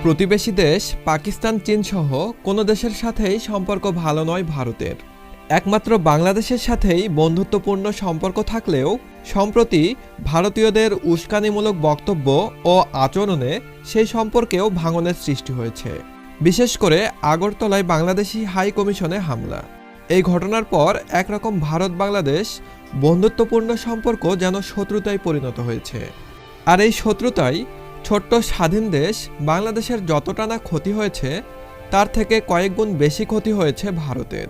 প্রতিবেশী দেশ পাকিস্তান চীন সহ কোনো দেশের সাথেই সম্পর্ক ভালো নয় ভারতের। একমাত্র বাংলাদেশের সাথেই বন্ধুত্বপূর্ণ সম্পর্ক থাকলেও সম্প্রতি ভারতীয়দের উস্কানিমূলক বক্তব্য ও আচরণে সেই সম্পর্কেও ভাঙনের সৃষ্টি হয়েছে। বিশেষ করে আগরতলায় বাংলাদেশি হাই কমিশনে হামলা। এই ঘটনার পর একরকম ভারত বাংলাদেশ বন্ধুত্বপূর্ণ সম্পর্ক যেন শত্রুতায় পরিণত হয়েছে। আর এই শত্রুতায় ছোট্ট স্বাধীন দেশ বাংলাদেশের যতটা না ক্ষতি হয়েছে তার থেকে কয়েক গুণ বেশি ক্ষতি হয়েছে ভারতের।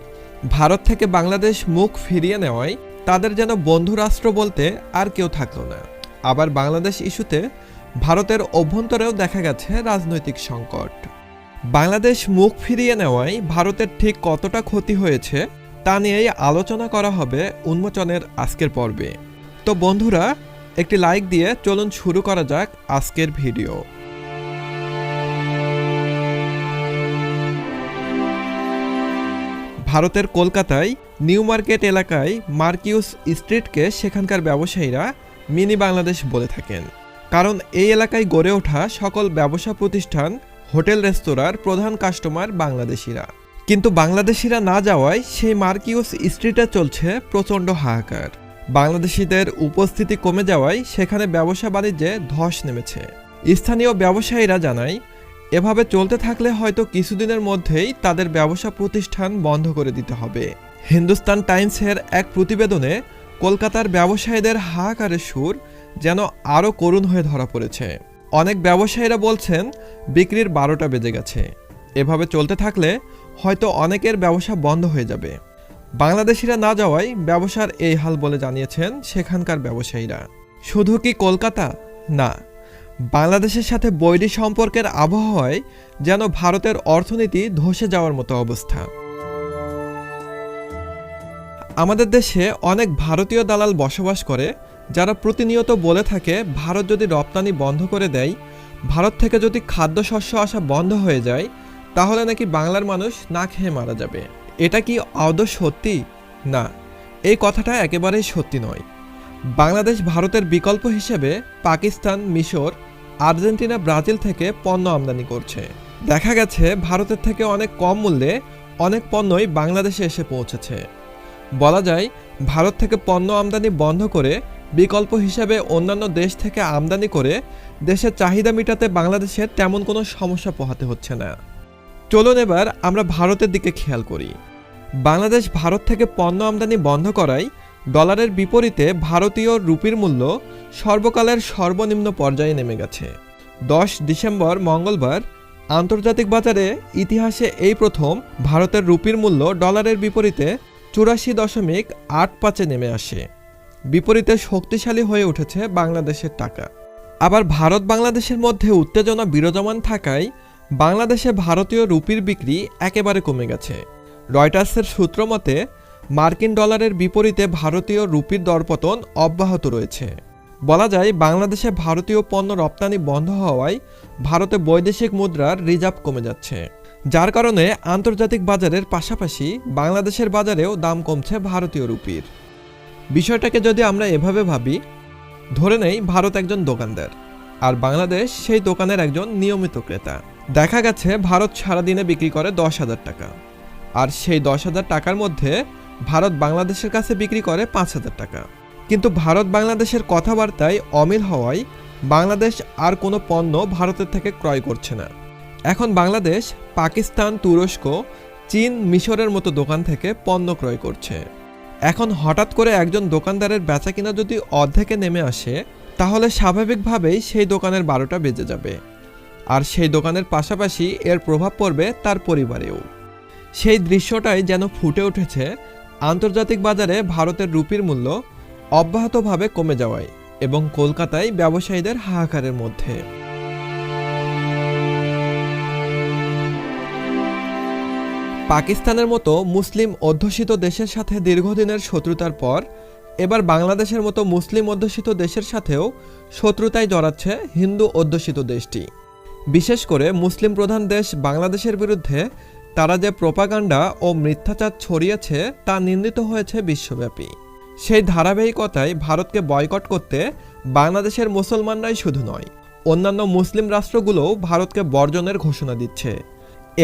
ভারত থেকে বাংলাদেশ মুখ ফিরিয়ে নেওয়ায় তাদের যেন বন্ধু রাষ্ট্র বলতে আর কেউ থাকলো না। আবার বাংলাদেশ ইস্যুতে ভারতের অভ্যন্তরেও দেখা গেছে রাজনৈতিক সংকট। বাংলাদেশ মুখ ফিরিয়ে নেওয়ায় ভারতের ঠিক কতটা ক্ষতি হয়েছে তা নিয়েই আলোচনা করা হবে উন্মোচনের আজকের পর্বে। তো বন্ধুরা, একটি লাইক দিয়ে চলুন শুরু করা যাক আজকের ভিডিও। ভারতের কলকাতায় নিউ মার্কেট এলাকায় মার্কিউস স্ট্রিটকে সেখানকার ব্যবসায়ীরা মিনি বাংলাদেশ বলে থাকেন, কারণ এই এলাকায় গড়ে ওঠা সকল ব্যবসা প্রতিষ্ঠান, হোটেল, রেস্তোরাঁর প্রধান কাস্টমার বাংলাদেশিরা। কিন্তু বাংলাদেশিরা না যাওয়ায় সেই মার্কিউস স্ট্রিটে চলছে প্রচণ্ড হাহাকার। বাংলাদেশিদের উপস্থিতি কমে যাওয়ায় সেখানে ব্যবসা বাণিজ্যে ধস নেমেছে। স্থানীয় ব্যবসায়ীরা জানায়, এভাবে চলতে থাকলে হয়তো কিছুদিনের মধ্যেই তাদের ব্যবসা প্রতিষ্ঠান বন্ধ করে দিতে হবে। হিন্দুস্তান টাইমসের এক প্রতিবেদনে কলকাতার ব্যবসায়ীদের হাহাকারের সুর যেন আরও করুণ হয়ে ধরা পড়েছে। অনেক ব্যবসায়ীরা বলছেন বিক্রির 12টা বেজে গেছে। এভাবে চলতে থাকলে হয়তো অনেকের ব্যবসা বন্ধ হয়ে যাবে। বাংলাদেশিরা না যাওয়ায় ব্যবসার এই হাল বলে জানিয়েছেন সেখানকার ব্যবসায়ীরা। শুধু কি কলকাতা? না, বাংলাদেশের সাথে বৈরী সম্পর্কের আবহাওয়ায় যেন ভারতের অর্থনীতি ধসে যাওয়ার মতো অবস্থা। আমাদের দেশে অনেক ভারতীয় দালাল বসবাস করে, যারা প্রতিনিয়ত বলে থাকে ভারত যদি রপ্তানি বন্ধ করে দেয়, ভারত থেকে যদি খাদ্যশস্য আসা বন্ধ হয়ে যায়, তাহলে নাকি বাংলার মানুষ না খেয়ে মারা যাবে। এটা কি আদৌ সত্যি? না, এই কথাটা একেবারেই সত্যি নয়। বাংলাদেশ ভারতের বিকল্প হিসেবে পাকিস্তান, মিশর, আর্জেন্টিনা, ব্রাজিল থেকে পণ্য আমদানি করছে। দেখা গেছে ভারতের থেকে অনেক কম মূল্যে অনেক পণ্যই বাংলাদেশে এসে পৌঁছেছে। বলা যায় ভারত থেকে পণ্য আমদানি বন্ধ করে বিকল্প হিসেবে অন্যান্য দেশ থেকে আমদানি করে দেশের চাহিদা মেটাতে বাংলাদেশের তেমন কোনো সমস্যা পোহাতে হচ্ছে না। চলুন এবার আমরা ভারতের দিকে খেয়াল করি। বাংলাদেশ ভারত থেকে পণ্য আমদানি বন্ধ করায় ডলারের বিপরীতে ভারতীয় রুপির মূল্য সর্বকালের সর্বনিম্ন পর্যায়ে নেমে গেছে। 10 ডিসেম্বর মঙ্গলবার আন্তর্জাতিক বাজারে ইতিহাসে এই প্রথম ভারতের রুপির মূল্য ডলারের বিপরীতে 84.85 নেমে আসে। বিপরীতে শক্তিশালী হয়ে উঠেছে বাংলাদেশের টাকা। আবার ভারত বাংলাদেশের মধ্যে উত্তেজনা বিরাজমান থাকায় বাংলাদেশে ভারতীয় রুপির বিক্রি একেবারে কমে গেছে। রয়টার্সের সূত্র মতে মার্কিন ডলারের বিপরীতে ভারতীয় রুপির দরপতন অব্যাহত রয়েছে। বলা যায় বাংলাদেশে ভারতীয় পণ্য রপ্তানি বন্ধ হওয়ায় ভারতে বৈদেশিক মুদ্রার রিজার্ভ কমে যাচ্ছে, যার কারণে আন্তর্জাতিক বাজারের পাশাপাশি বাংলাদেশের বাজারেও দাম কমছে ভারতীয় রুপির। বিষয়টাকে যদি আমরা এভাবে ভাবি, ধরে নেই ভারত একজন দোকানদার আর বাংলাদেশ সেই দোকানের একজন নিয়মিত ক্রেতা। দেখা গেছে ভারত সারাদিনে বিক্রি করে 10,000 টাকা, আর সেই 10,000 টাকার মধ্যে ভারত বাংলাদেশের কাছে বিক্রি করে 5,000 টাকা। কিন্তু ভারত বাংলাদেশের কথাবার্তায় অমিল হওয়ায় বাংলাদেশ আর কোনো পণ্য ভারতের থেকে ক্রয় করছে না। এখন বাংলাদেশ পাকিস্তান, তুরস্ক, চীন, মিশরের মতো দোকান থেকে পণ্য ক্রয় করছে। এখন হঠাৎ করে একজন দোকানদারের বেচাকিনা যদি অর্ধেকে নেমে আসে, তাহলে স্বাভাবিকভাবেই সেই দোকানের 12টা বেজে যাবে, আর সেই দোকানের পাশাপাশি এর প্রভাব পড়বে তার পরিবারেও। সেই দৃশ্যটাই যেন ফুটে উঠেছে আন্তর্জাতিক বাজারে ভারতের রুপির মূল্য অব্যাহতভাবে কমে যাওয়ায় এবং কলকাতায় ব্যবসায়ীদের হাহাকারের মধ্যে। পাকিস্তানের মতো মুসলিম অধ্যুষিত দেশের সাথে দীর্ঘদিনের শত্রুতার পর এবার বাংলাদেশের মতো মুসলিম অধ্যুষিত দেশের সাথেও শত্রুতায় জড়াচ্ছে হিন্দু অধ্যুষিত দেশটি। বিশেষ করে মুসলিম প্রধান দেশ বাংলাদেশের বিরুদ্ধে তারা যে প্রোপাগান্ডা ও মিথ্যাচার ছড়িয়েছে তা নিন্দিত হয়েছে বিশ্বব্যাপী। সেই ধারাবাহিকতায় ভারতকে বয়কট করতে বাংলাদেশের মুসলমানরাই শুধু নয়, অন্যান্য মুসলিম রাষ্ট্রগুলোও ভারতকে বর্জনের ঘোষণা দিচ্ছে।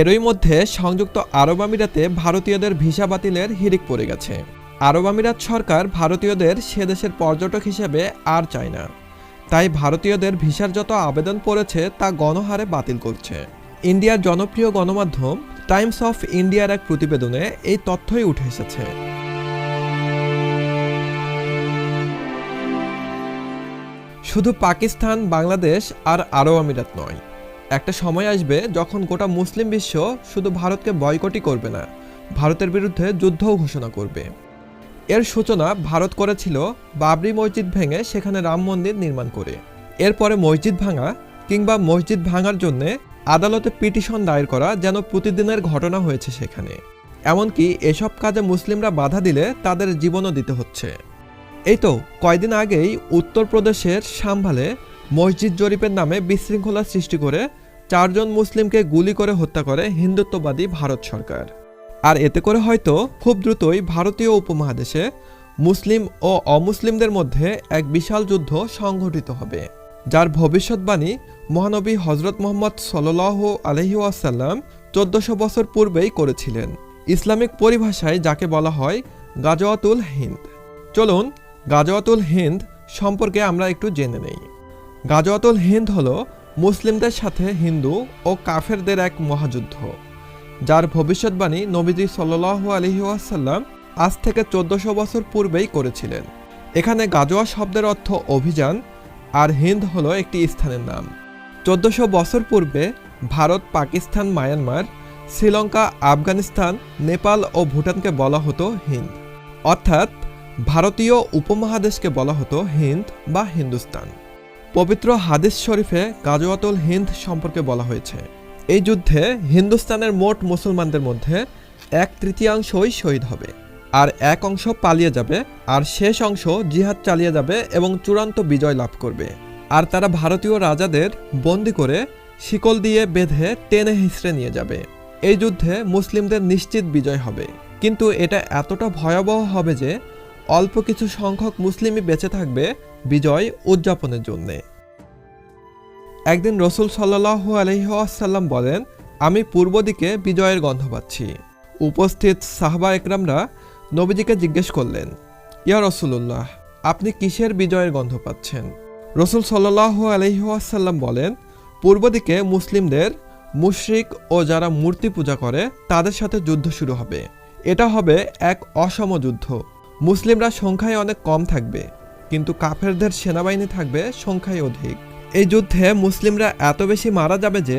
এরই মধ্যে সংযুক্ত আরব আমিরাতে ভারতীয়দের ভিসা বাতিলের হিড়িক পড়ে গেছে। আরব আমিরাত সরকার ভারতীয়দের সে দেশের পর্যটক হিসেবে আর চায় না, তাই ভারতীয়দের ভিসার যত আবেদন পড়েছে তা গণহারে বাতিল করছে। ইন্ডিয়ার জনপ্রিয় গণমাধ্যম টাইমস অফ ইন্ডিয়ার এক প্রতিবেদনে এই তথ্যই উঠে এসেছে। শুধু পাকিস্তান, বাংলাদেশ আর আরব আমিরাত নয়, একটা সময় আসবে যখন গোটা মুসলিম বিশ্ব শুধু ভারতকে বয়কটই করবে না, ভারতের বিরুদ্ধে যুদ্ধও ঘোষণা করবে। এর সূচনা ভারত করেছিল বাবরি মসজিদ ভেঙে সেখানে রাম মন্দির নির্মাণ করে। এরপরে মসজিদ ভাঙা কিংবা মসজিদ ভাঙার জন্য আদালতে পিটিশন দায়ের করা যেন প্রতিদিনের ঘটনা হয়েছে সেখানে। এমনকি এসব কাজে মুসলিমরা বাধা দিলে তাদের জীবনও দিতে হচ্ছে। এই তো কয়দিন আগেই উত্তরপ্রদেশের সাম্ভালে মসজিদ জরিপের নামে বিশৃঙ্খলা সৃষ্টি করে 4 জন মুসলিমকে গুলি করে হত্যা করে হিন্দুত্ববাদী ভারত সরকার। আর এতে করে হয়তো খুব দ্রুতই ভারতীয় উপমহাদেশে মুসলিম ও অমুসলিমদের মধ্যে এক বিশাল যুদ্ধ সংঘটিত হবে, যার ভবিষ্যৎবাণী মহানবী হজরত মুহাম্মদ সাল্লাল্লাহু আলাইহি ওয়াসাল্লাম 1400 বছর পূর্বেই করেছিলেন। ইসলামিক পরিভাষায় যাকে বলা হয় গাজওয়াতুল হিন্দ। চলুন গাজওয়াতুল হিন্দ সম্পর্কে আমরা একটু জেনে নেই। গাজওয়াতুল হিন্দ হলো মুসলিমদের সাথে হিন্দু ও কাফেরদের এক মহাযুদ্ধ, যার ভবিষ্যৎবাণী নবীজি সাল্লাল্লাহু আলাইহি ওয়াসাল্লাম আজ থেকে 1400 বছর পূর্বেই করেছিলেন। এখানে গাজওয়া শব্দের অর্থ অভিযান, আর হিন্দ হলো একটি স্থানের নাম। 1400 বছর পূর্বে ভারত, পাকিস্তান, মায়ানমার, শ্রীলঙ্কা, আফগানিস্তান, নেপাল ও ভুটানকে বলা হতো হিন্দ, অর্থাৎ ভারতীয় উপমহাদেশকে বলা হতো হিন্দ বা হিন্দুস্তান। পবিত্র হাদিস শরীফে গাজওয়াতুল হিন্দ সম্পর্কে বলা হয়েছে, এই যুদ্ধে হিন্দুস্তানের মোট মুসলমানদের মধ্যে 1/3 শহীদ হবে, আর 1 অংশ পালিয়ে যাবে, আর শেষ অংশ জিহাদ চালিয়ে যাবে এবং চূড়ান্ত বিজয় লাভ করবে। আর তারা ভারতীয় রাজাদের বন্দি করে শিকল দিয়ে বেঁধে টেনে হিঁচড়ে নিয়ে যাবে। এই যুদ্ধে মুসলিমদের নিশ্চিত বিজয় হবে, কিন্তু এটা এতটা ভয়াবহ হবে যে অল্প কিছু সংখ্যক মুসলিমই বেঁচে থাকবে বিজয় উদযাপনের জন্য। একদিন রসুল সাল্লাল্লাহু আলাইহি ওয়াসাল্লাম বলেন, আমি পূর্ব দিকে বিজয়ের গন্ধ পাচ্ছি। উপস্থিত সাহাবা একরামরা নবীজিকে জিজ্ঞেস করলেন, ইয়া রাসূলুল্লাহ, আপনি কিসের বিজয়ের গন্ধ পাচ্ছেন? রসুল সাল্লাল্লাহু আলাইহি ওয়াসাল্লাম বলেন, পূর্ব দিকে মুসলিমদের মুশরিক ও যারা মূর্তি পূজা করে তাদের সাথে যুদ্ধ শুরু হবে। এটা হবে এক অসম যুদ্ধ। মুসলিমরা সংখ্যায় অনেক কম থাকবে, কিন্তু কাফেরদের সেনাবাহিনী থাকবে সংখ্যায় অধিক। এই যুদ্ধে মুসলিমরা এত বেশি মারা যাবে যে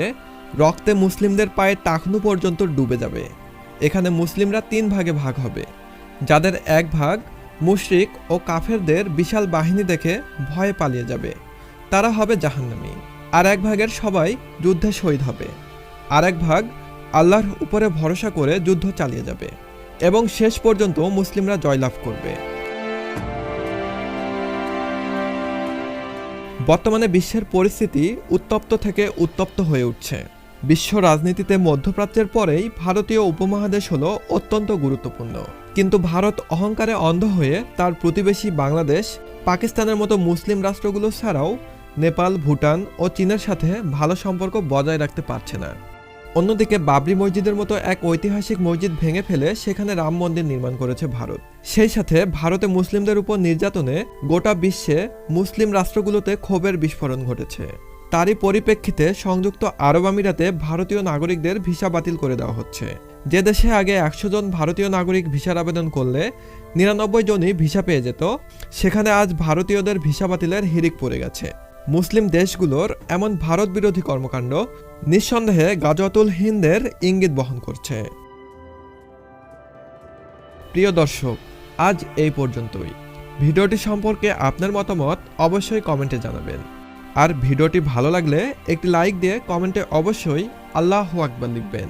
রক্তে মুসলিমদের পায়ের টাকনু পর্যন্ত ডুবে যাবে। এখানে মুসলিমরা 3 ভাগে ভাগ হবে, যাদের এক ভাগ মুশরিক ও কাফেরদের বিশাল বাহিনী দেখে ভয়ে পালিয়ে যাবে, তারা হবে জাহান্নামী। আর এক ভাগের সবাই যুদ্ধে শহীদ হবে, আর এক ভাগ আল্লাহর উপরে ভরসা করে যুদ্ধ চালিয়ে যাবে এবং শেষ পর্যন্ত মুসলিমরা জয়লাভ করবে। বর্তমানে বিশ্বের পরিস্থিতি উত্তপ্ত থেকে উত্তপ্ত হয়ে উঠছে। বিশ্ব রাজনীতিতে মধ্যপ্রাচ্যের পরেই ভারতীয় উপমহাদেশ হলো অত্যন্ত গুরুত্বপূর্ণ, কিন্তু ভারত অহংকারে অন্ধ হয়ে তার প্রতিবেশী বাংলাদেশ, পাকিস্তানের মতো মুসলিম রাষ্ট্রগুলো ছাড়াও নেপাল, ভুটান ও চীনের সাথে ভালো সম্পর্ক বজায় রাখতে পারছে না। অন্যদিকে বাবরি মসজিদের মতো এক ঐতিহাসিক মসজিদ ভেঙে ফেলে সেখানে রাম মন্দির নির্মাণ করেছে ভারত। সেই সাথে ভারতে মুসলিমদের উপর নির্যাতনে গোটা বিশ্বে মুসলিম রাষ্ট্রগুলোতে ক্ষোভের বিস্ফোরণ ঘটেছে। তারই পরিপ্রেক্ষিতে সংযুক্ত আরব আমিরাতে ভারতীয় নাগরিকদের ভিসা বাতিল করে দেওয়া হচ্ছে। যে দেশে আগে 100 জন ভারতীয় নাগরিক ভিসার আবেদন করলে 99 জনই ভিসা পেয়ে যেত, সেখানে আজ ভারতীয়দের ভিসা বাতিলের হিড়িক পড়ে গেছে। মুসলিম দেশগুলোর এমন ভারত বিরোধী কর্মকাণ্ড নিঃসন্দেহে গাজওয়াতুল হিন্দের ইঙ্গিত বহন করছে। প্রিয় দর্শক, আজ এই পর্যন্তই। ভিডিওটি সম্পর্কে আপনার মতামত অবশ্যই কমেন্টে জানাবেন, আর ভিডিওটি ভালো লাগলে একটি লাইক দিয়ে কমেন্টে অবশ্যই আল্লাহু আকবার লিখবেন।